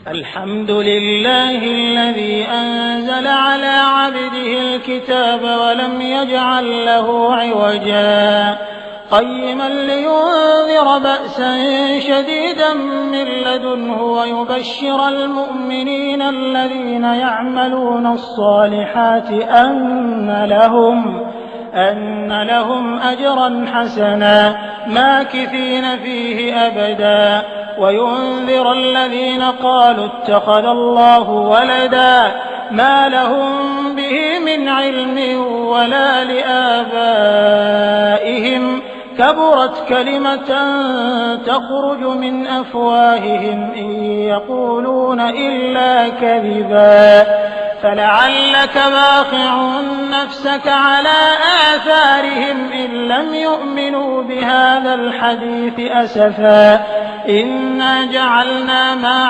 الحمد لله الذي أنزل على عبده الكتاب ولم يجعل له عوجا قيما لينذر بأسا شديدا من لدنه ويبشر المؤمنين الذين يعملون الصالحات أن لهم أجرا حسنا ماكثين فيه أبدا وينذر الذين قالوا اتخذ الله ولدا ما لهم به من علم ولا لآبائهم كبرت كلمة تخرج من أفواههم إن يقولون إلا كذبا فلعلك باخع نفسك على آثارهم إن لم يؤمنوا بهذا الحديث أسفا إنا جعلنا ما